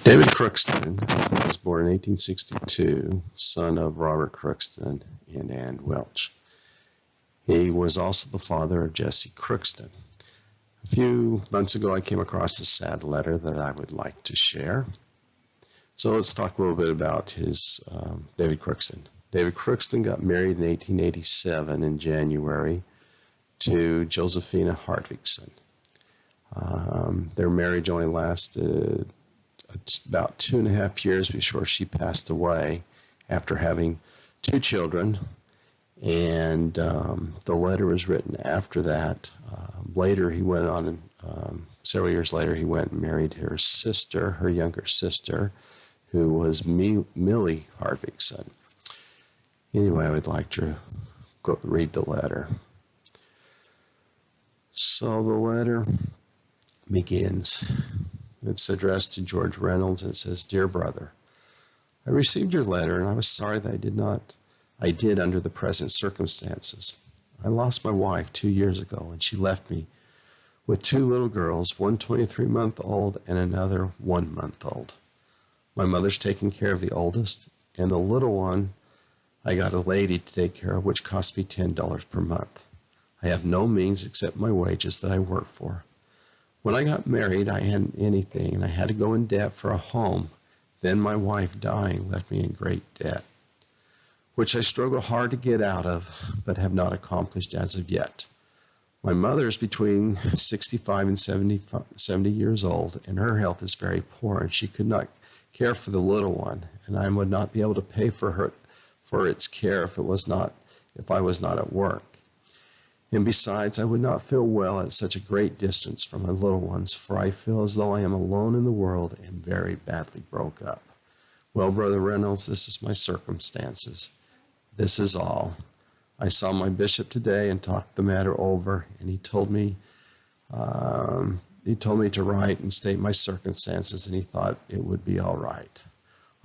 David Crookston was born in 1862, son of Robert Crookston and Ann Welch. He was also the father of Jesse Crookston. A few months ago, I came across a sad letter that I would like to share. So let's talk a little bit about David Crookston. David Crookston got married in 1887 in January to Josephina Hartvigson. Their marriage only lasted about 2.5 years before she passed away after having 2 children. And the letter was written after that. Later, he went on, several years later, he went and married her sister, her younger sister, who was Millie Hartvigson. Anyway, I would like to go read the letter. So the letter begins. It's addressed to George Reynolds, and it says, "Dear brother, I received your letter, and I was sorry that I did under the present circumstances. I lost my wife 2 years ago, and she left me with 2 little girls, one 23-month-old and another 1-month-old. My mother's taking care of the oldest, and the little one I got a lady to take care of, which cost me $10 per month. I have no means except my wages that I work for. When I got married, I hadn't anything, and I had to go in debt for a home. Then my wife dying left me in great debt, which I struggle hard to get out of, but have not accomplished as of yet. My mother is between 65 and 70 years old, and her health is very poor, and she could not care for the little one, and I would not be able to pay for its care if I was not at work. And besides, I would not feel well at such a great distance from my little ones, for I feel as though I am alone in the world and very badly broke up. Well, Brother Reynolds, this is my circumstances. This is all. I saw my bishop today and talked the matter over, and he told me to write and state my circumstances, and he thought it would be all right.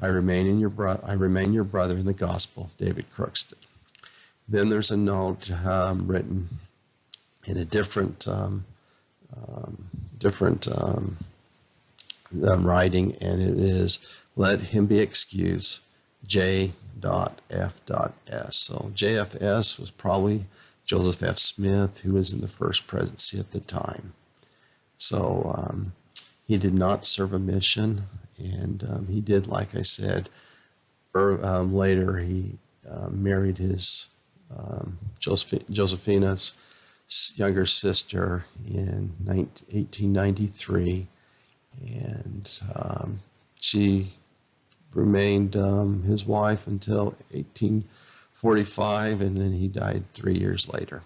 I remain your brother in the gospel, David Crookston." Then there's a note written in a different writing, and it is, "Let him be excused, J.F.S." So JFS was probably Joseph F. Smith, who was in the first presidency at the time. So he did not serve a mission, and he did, like I said, later he married his Josephina's younger sister in 1893, and she remained his wife until 1845, and then he died 3 years later.